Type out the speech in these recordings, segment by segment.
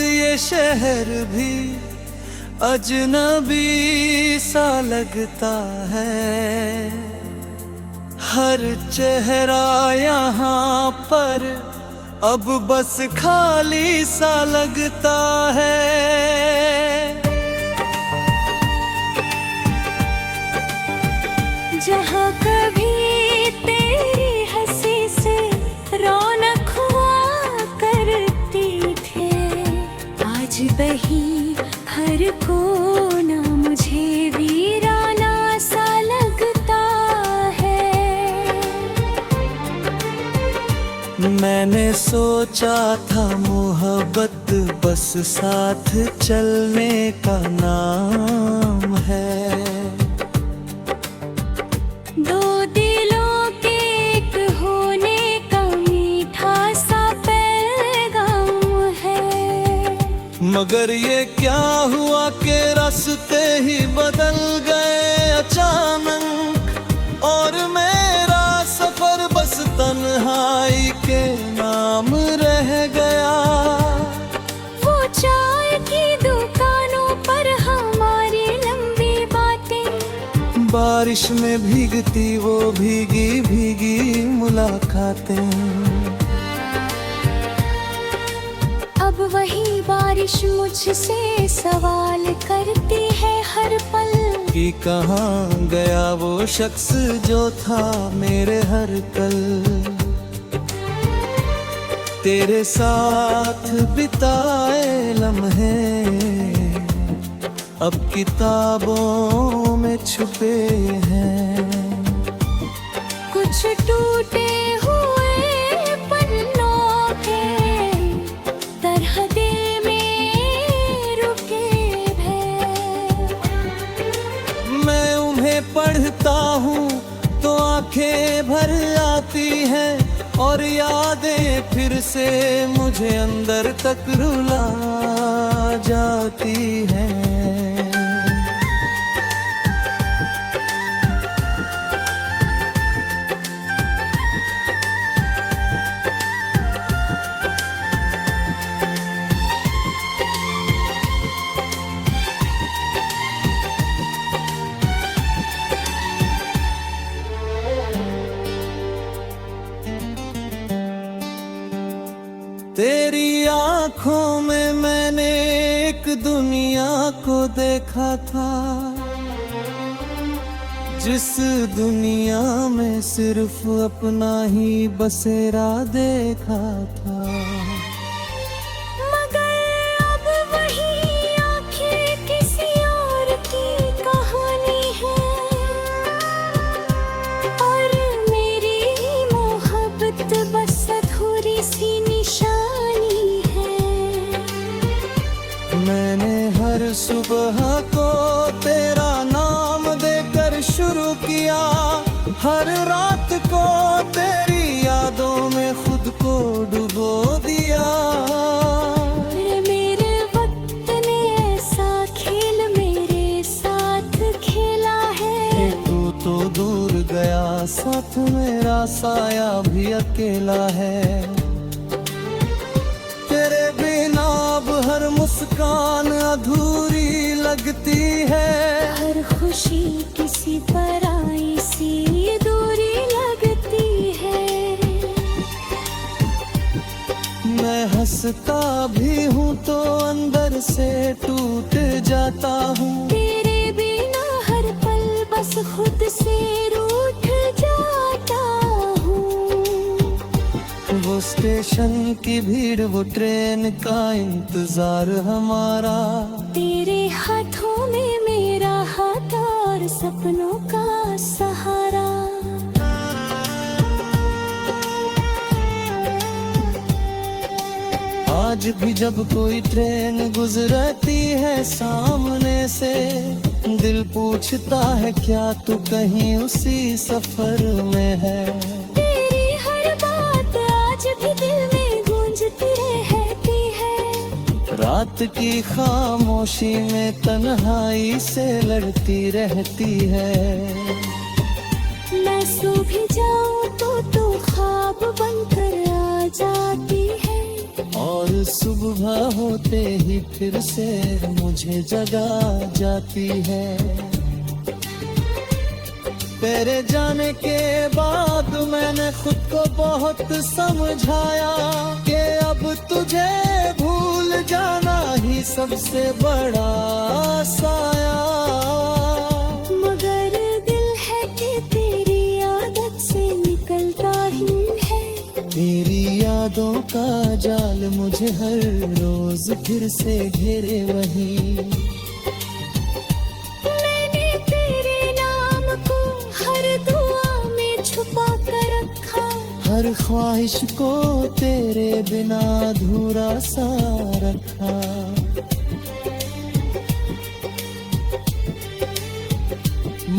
ये शहर भी अजनबी सा लगता है। हर चेहरा यहाँ पर अब बस खाली सा लगता है। जहाँ कभी तेरी हंसी से रौनक हुआ करती थे, आज बही हर कोना मुझे वीराना सा लगता है। मैंने सोचा था मोहब्बत बस साथ चलने का नाम है। दो दिलों के एक होने का मीठा सा पैगाम है। मगर ये क्या हुआ कि रास्ते ही बदल गए अचानक, और मेरा सफर बस तन्हाई के नाम रह गया। वो चाय की दुकानों पर हमारी लंबी बातें, बारिश में भीगती वो भीगी भीगी मुलाकातें। अब वही बारिश मुझसे सवाल करती है हर पल कि कहाँ गया वो शख्स जो था मेरे हर कल। तेरे साथ बिताए लम्हे अब किताबों में छुपे हैं। कुछ टूटे हुए पन्नों के तरह दिल में रुके हैं। मैं उन्हें पढ़ता हूँ तो आंखें भर आती हैं, और यादें फिर से मुझे अंदर तक रुला जाती हैं। तेरी आँखों में मैंने एक दुनिया को देखा था, जिस दुनिया में सिर्फ अपना ही बसेरा देखा था। मगर अब वही आँखें किसी और की कहानी है, और मेरी मोहब्बत बस अधूरी सी निशानी है। मैंने हर सुबह को तेरा नाम देकर शुरू किया, हर रात को तेरी यादों में खुद को डुबो दिया। मेरे वक्त ने ऐसा खेल मेरे साथ खेला है। तू तो दूर गया, साथ मेरा साया भी अकेला है। तेरे बिना अब हर मुस्कान अधूरी लगती है। हर खुशी किसी पराई सी दूरी लगती है। मैं हंसता भी हूँ तो अंदर से टूट जाता हूँ। तेरे बिना हर पल बस खुद से रूठ जाता हूँ। वो स्टेशन की भीड़, वो ट्रेन का इंतजार हमारा, तेरे हाथों में मेरा हाथ और सपनों का सहारा। आज भी जब कोई ट्रेन गुजरती है सामने से, दिल पूछता है क्या तू कहीं उसी सफर में है। तेरी हर बात आज भी दिल में गूंजती रहती है। रात की खामोशी में तन्हाई से लड़ती रहती है। मैं सो भी जाऊं तो तू ख्वाब बनकर आ जाती है। और और सुबह होते ही फिर से मुझे जगा जाती है। तेरे जाने के बाद मैंने खुद को बहुत समझाया कि अब तुझे भूल जाना ही सबसे बड़ा साया। मगर दिल है कि तेरी आदत से निकलता ही है। तेरी यादों का जाल मुझे हर रोज फिर से घेरे वही। मैंने तेरे नाम को हर दुआ में छुपा कर रखा। हर ख्वाहिश को तेरे बिना अधूरा सा रखा।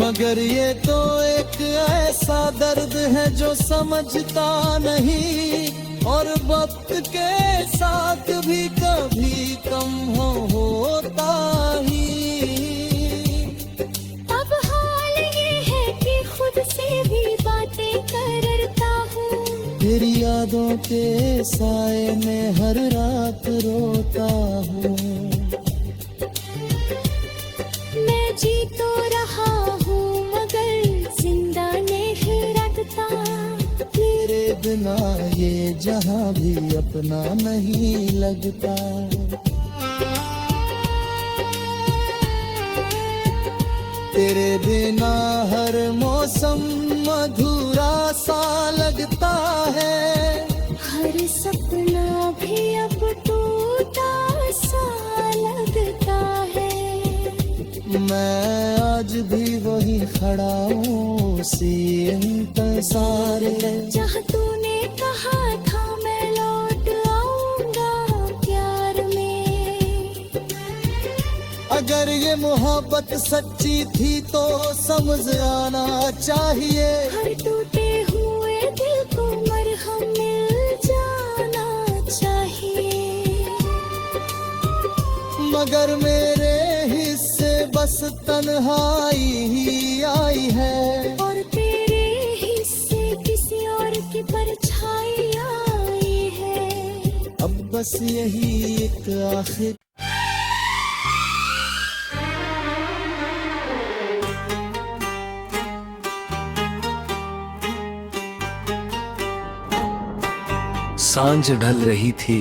मगर ये तो एक ऐसा दर्द है जो समझता नहीं, और वक्त के साथ भी कभी कम होता ही। अब हाल ये है कि खुद से भी बातें करता हूँ। तेरी यादों के साए में हर रात रोता हूँ। मैं जी तो रहा हूँ मगर जिंदा नहीं रखता। तेरे बिना ये जहां भी अपना नहीं लगता। तेरे बिना हर मौसम अधूरा सा लगता है। हर सपना भी अब टूटा सा लगता है। मैं आज भी वही खड़ा हूँ उसी इंतजार में। जहाँ तूने कहा था मैं लौट आऊंगा प्यार में। अगर ये मोहब्बत सच्ची थी तो समझ आना चाहिए। हर टूटे हुए दिल को मरहम मिल जाना चाहिए। मगर मेरे हिस्से बस तन्हाई ही आई है। और तेरे हिस्से किसी और की परछाई आई है। अब बस यही एक आखिर सांझ ढल रही थी,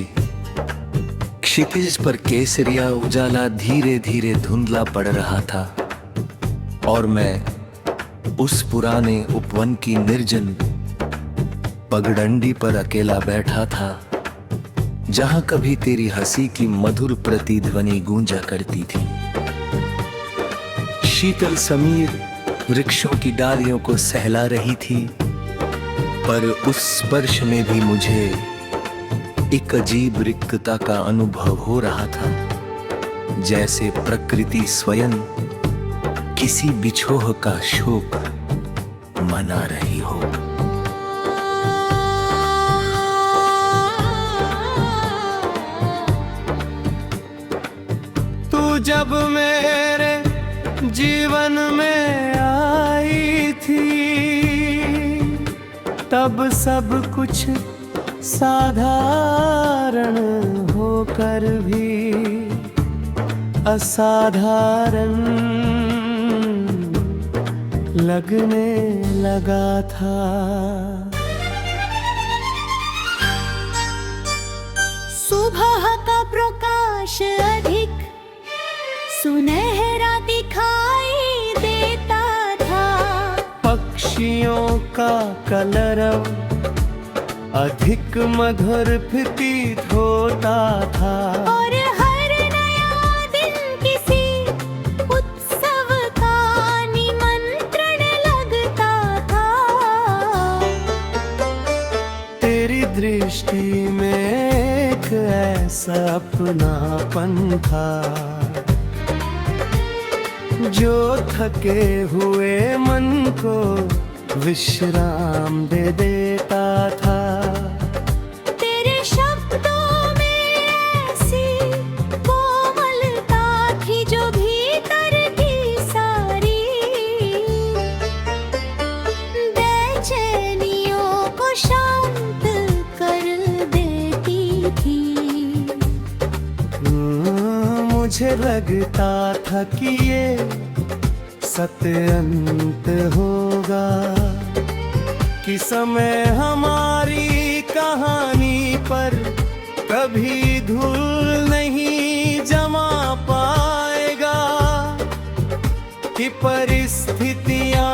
क्षितिज पर केसरिया उजाला धीरे धीरे धुंधला पड़ रहा था, और मैं उस पुराने उपवन की निर्जन पगडंडी पर अकेला बैठा था, जहां कभी तेरी हंसी की मधुर प्रतिध्वनि गूंजा करती थी। शीतल समीर वृक्षों की डालियों को सहला रही थी, पर उस स्पर्श में भी मुझे एक अजीब रिक्तता का अनुभव हो रहा था, जैसे प्रकृति स्वयं किसी बिछोह का शोक मना रही हो। तू जब मेरे जीवन में आई थी, तब सब कुछ साधारण होकर भी असाधारण लगने लगा था। सुबह का प्रकाश अधिक सुनहरा दिखाई देता था। पक्षियों का कलरव अधिक मधुर प्रतीत होता था। और हर नया दिन किसी उत्सव का निमंत्रण लगता था। तेरी दृष्टि में एक ऐसा अपनापन था, जो थके हुए मन को विश्राम दे देता था। तेरे शब्दों में ऐसी कोमलता थी जो भीतर की सारी बेचैनियों को शांत कर देती थी। मुझे लगता था कि ये सत्य अंत होगा, कि समय हमारी कहानी पर कभी धूल नहीं जमा पाएगा, कि परिस्थितियां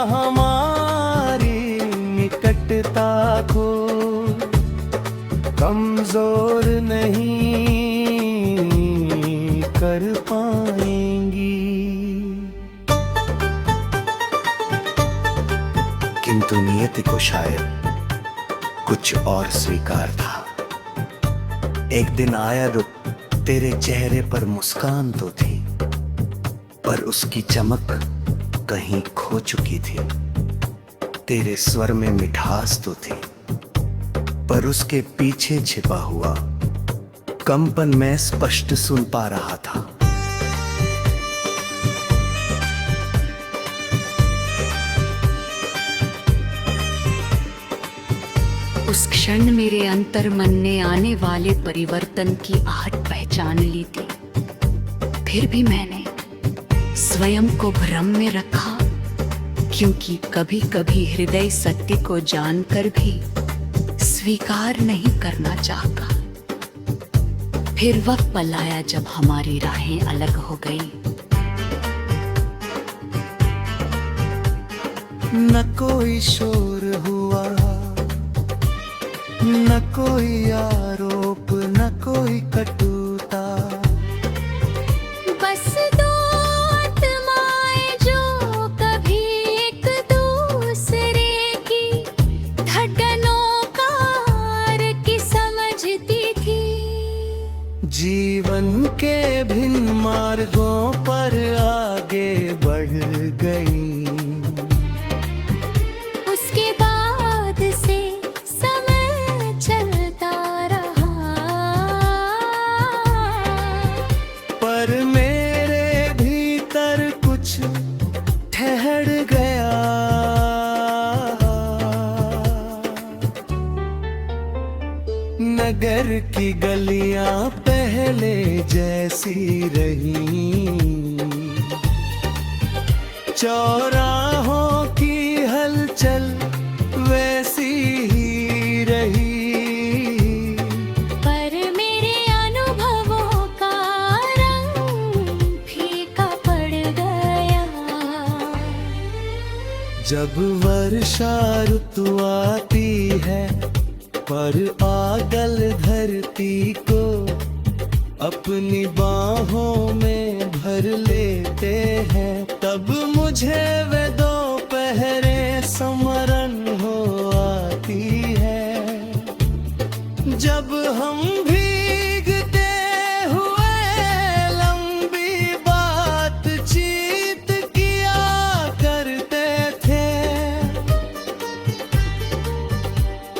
हमारी निकटता को कमजोर नहीं कर पाएंगी। किंतु नियति को शायद कुछ और स्वीकार था। एक दिन आया तो तेरे चेहरे पर मुस्कान तो थी, पर उसकी चमक कहीं खो चुकी थी। तेरे स्वर में मिठास तो थी, पर उसके पीछे छिपा हुआ कंपन मैं स्पष्ट सुन पा रहा था। उस क्षण मेरे अंतर मन ने आने वाले परिवर्तन की आहट पहचान ली थी। फिर भी मैंने स्वयं को भ्रम में रखा, क्योंकि कभी कभी हृदय सत्य को जानकर भी स्वीकार नहीं करना चाहता। फिर वह पल आया जब हमारी राहें अलग हो गई। न कोई शोर हुआ, न कोई आरोप, न कोई कटुता, बस दो आत्माएं जो कभी एक दूसरे की धड़कनों का अर्थ समझती थी। जीवन के भिन्न मार्गों पर आगे बढ़ गई। उसके बाद से समय चलता रहा, पर मेरे भीतर कुछ ठहर गया। नगर की गलियां पहले जैसी रही, चौराहों की हलचल वैसी ही रही, पर मेरे अनुभवों का रंग फीका पड़ गया। जब वर्षा ऋतु आती है, पर आगल धरती को अपनी बाहों में भर लेते हैं, तब मुझे वे दोपहरें स्मरण हो आती है, जब हम भीगते हुए लंबी बातचीत किया करते थे।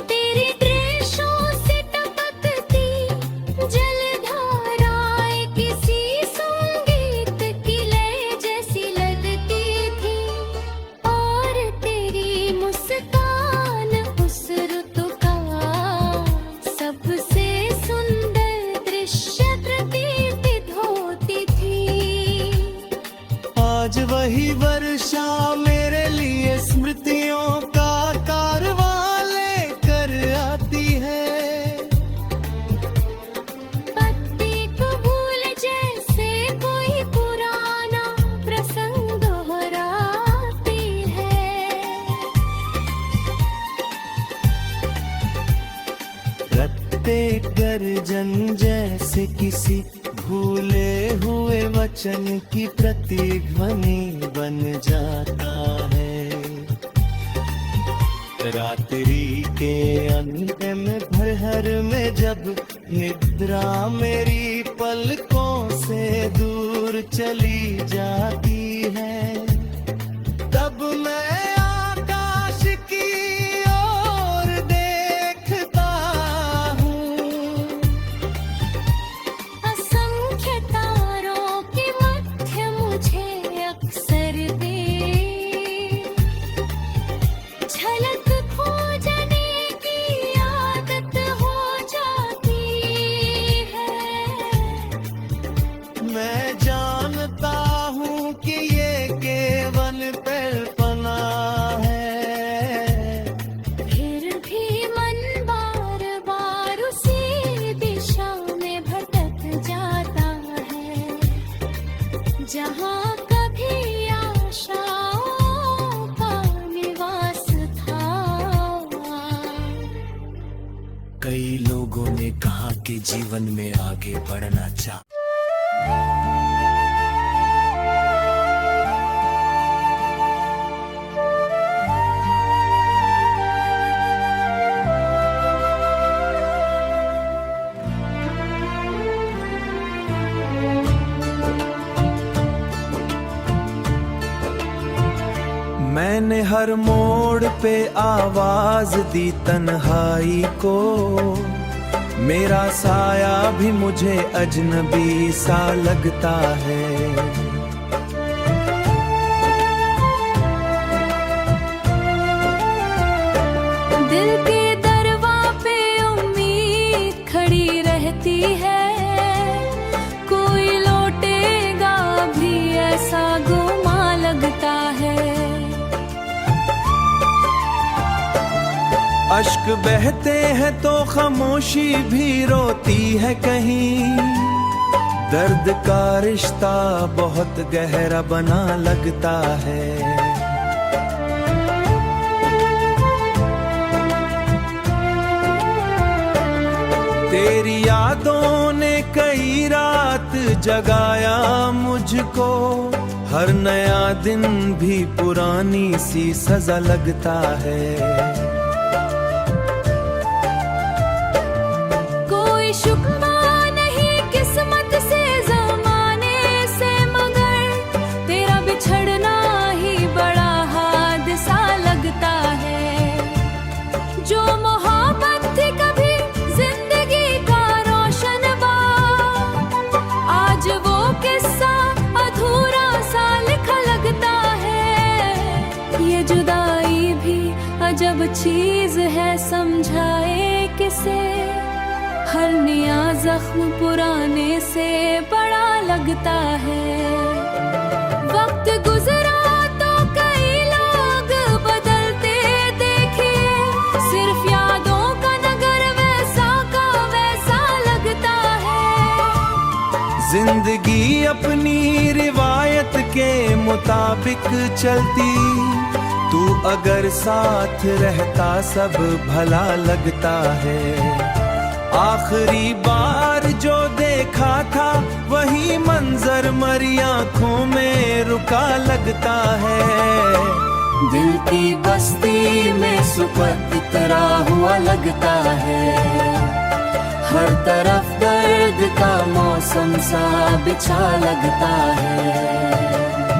तेरे दृश्यों से टपकती जलधाराएं किसी संगीत की लय जैसी लगती थी, और तेरी मुस्कान उस ऋतु का सबसे सुंदर दृश्य प्रतीत होती थी। आज वही वर्षा मेरे लिए स्मृतियों का कारवां लेकर आती है। पत्ते को भूल जैसे कोई पुराना प्रसंग दोहराती है। रत्ते गर्जन जैसे किसी भूले हुए वचन की प्रतिध्वनि बन जाता है। रात्रि के अंतिम प्रहर में जब निद्रा मेरी पलकों से दूर चली जाती है, तब मैं आकाश की ओर देखता हूँ। असंख्य तारों के मध्य मुझे अक्सर झलक खोजने की आदत हो जाती है। मैं जानता हूँ कि ये केवल कल्पना है, फिर भी मन बार बार उसी दिशा में भटक जाता है, जहाँ कभी आशाओं का निवास था। कई लोगों ने कहा कि जीवन में आगे बढ़ना चाह मैंने हर मोड़ पे आवाज दी तन्हाई को, मेरा साया भी मुझे अजनबी सा लगता है। दिल के दरवा पे उम्मीद खड़ी रहती है, कोई लौटेगा भी ऐसा गुमा लगता है। अश्क बहते हैं तो खामोशी भी रोती है कहीं, दर्द का रिश्ता बहुत गहरा बना लगता है। तेरी यादों ने कई रात जगाया मुझको, हर नया दिन भी पुरानी सी सजा लगता है। शुक्वा नहीं किस्मत से ज़माने से, मगर तेरा बिछड़ना ही बड़ा हादसा लगता है। जो मोहब्बत थी कभी जिंदगी का रोशन बाग, आज वो किस्सा अधूरा सा लिखा लगता है। ये जुदाई भी अजब चीज है, समझाए किसे, हर नया जख्म पुराने से बड़ा लगता है। वक्त गुजरा तो कई लोग बदलते देखे, सिर्फ यादों का नगर वैसा का वैसा लगता है। जिंदगी अपनी रिवायत के मुताबिक चलती, तू अगर साथ रहता सब भला लगता है। आखिरी बार जो देखा था वही मंजर मरी आंखों में रुका लगता है। दिल की बस्ती में सुपत तरा हुआ लगता है, हर तरफ दर्द का मौसम सा बिछा लगता है।